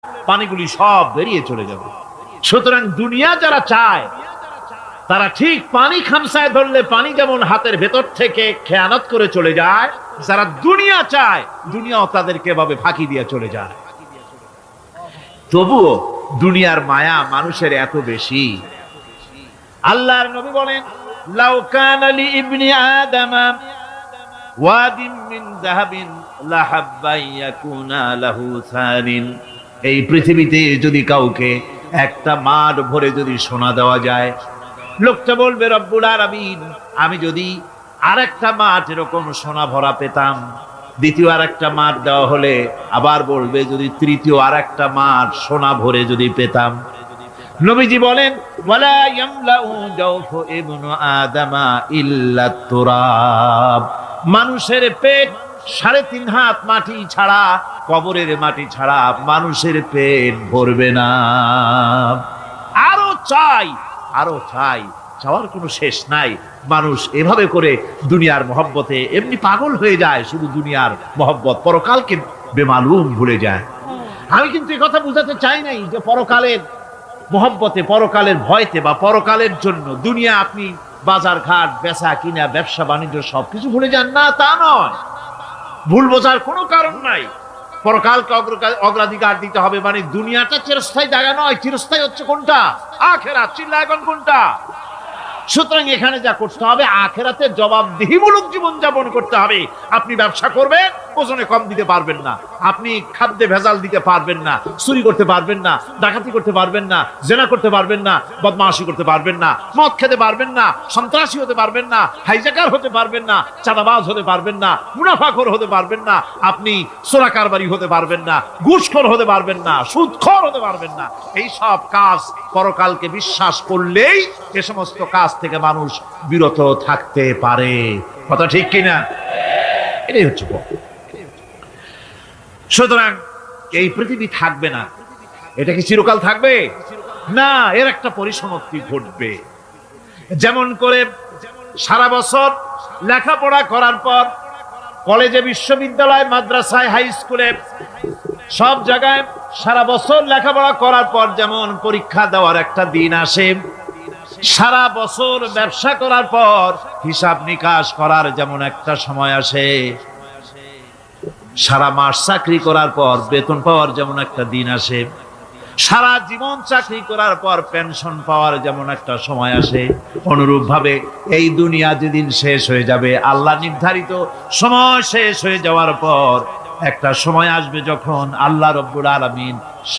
পানিগুলি সব বেরিয়ে চলে যাবে। সুতরাং দুনিয়া যারা চায় তারা ঠিক পানি খামসায় ধরলে পানি যেমন হাতের ভেতর থেকে খেয়ানত করে চলে যায়, যারা দুনিয়া চায় দুনিয়াও তাদেরকে এভাবে ফাঁকি দিয়ে চলে যায়। তবুও দুনিয়ার মায়া মানুষের এত বেশি। আল্লাহর নবী বলেন, লাউ কানা লি ইবনি আদামা ওয়াদিন মিন যাহাবিন লাহাব্বা ইয়াকুনা লাহু সারিন। এই পৃথিবীতে যদি কাউকে একটা মাঠ ভরে যদি সোনা দেওয়া যায়, লোকটা বলবে রব্বুল আলামিন, আমি যদি আরেকটা মাঠ এরকম সোনা ভরা পেতাম। দ্বিতীয় আরেকটা মাঠ দেওয়া হলে আবার বলবে যদি তৃতীয় আরেকটা মাঠ সোনা ভরে যদি পেতাম। নবীজি বলেন, ওয়ালা ইয়ামলাউ জাওফু ইবনু আদামা ইল্লা তুরাব। মানুষের পেট 3.5 হাত মাটি ছাড়া, কবরের মাটি ছাড়া মানুষের পেট ভরবে না। আরো চাই, আরো চাই, চাওয়ার কোনো শেষ নাই। মানুষ এভাবে করে দুনিয়ার মহব্বতে এমনি পাগল হয়ে যায়, শুধু দুনিয়ার মহব্বত, পরকালকে বেমালুম ভুলে যায়। আমি কিন্তু এই কথা বুঝাতে চাই নাই যে পরকালের মহব্বতে, পরকালের ভয়তে বা পরকালের জন্য দুনিয়া আপনি বাজার ঘাট, বেচা কিনা, ব্যবসা বাণিজ্য সবকিছু ভুলে যান না, তা নয়। ভুল বোঝার কোনো কারণ নাই। পরকালকে অগ্রাধিকার দিতে হবে, মানে দুনিয়াটা চিরস্থায়ী জায়গা নয়। চিরস্থায়ী হচ্ছে কোনটা? আখিরাত। চিল্লা এখন কোনটা? সুতরাং এখানে যা করতে হবে, আখিরাতে জবাবদিহিমূলক জীবন যাপন করতে হবে। আপনি ব্যবসা করবেন, ওজনে কম দিতে পারবেন না। আপনি খাদ্যে ভেজাল দিতে পারবেন না, চুরি করতে পারবেন না, ডাকাতি করতে পারবেন না, জেনা করতে পারবেন না, বদমাশি করতে পারবেন না, মদ খেতে পারবেন না, সন্ত্রাসী হতে পারবেন না, হাইজাকার হতে পারবেন না, চাঁদাবাজ হতে পারবেন না, মুনাফাখোর হতে পারবেন না, আপনি চোরা কারবারি হতে পারবেন না, ঘুষখোর হতে পারবেন না, সুদখোর হতে পারবেন না। এই সব কাজ পরকালকে বিশ্বাস করলেই এ সমস্ত কাজ থেকে মানুষ বিরত থাকতে পারে। কথা ঠিক কিনা? এটাই হচ্ছে। সুতরাং এই পৃথিবী থাকবে না। এটা কি চিরকাল থাকবে? না, এর একটা পরিসমাপ্তি ঘটবে। যেমন করে সারা বছর লেখাপড়া করার পর কলেজে, বিশ্ববিদ্যালয়, মাদ্রাসায়, হাই স্কুলে, সব জায়গায় সারা বছর লেখাপড়া করার পর যেমন পরীক্ষা দেওয়ার একটা দিন আসে, সারা বছর ব্যবসা করার পর হিসাব নিকাশ করার যেমন একটা সময় আসে, সারা মাস চাকরি করার পর বেতন পাওয়ার যেমন একটা দিন আসে, সারা জীবন চাকরি করার পর পেনশন পাওয়ার যেমন একটা সময় আসে, অনুরূপ ভাবে এই দুনিয়া যেদিন শেষ হয়ে যাবে, আল্লাহ নির্ধারিত সময় শেষ হয়ে যাওয়ার পর একটা সময় আসবে যখন আল্লাহ রব্বুল আলামিন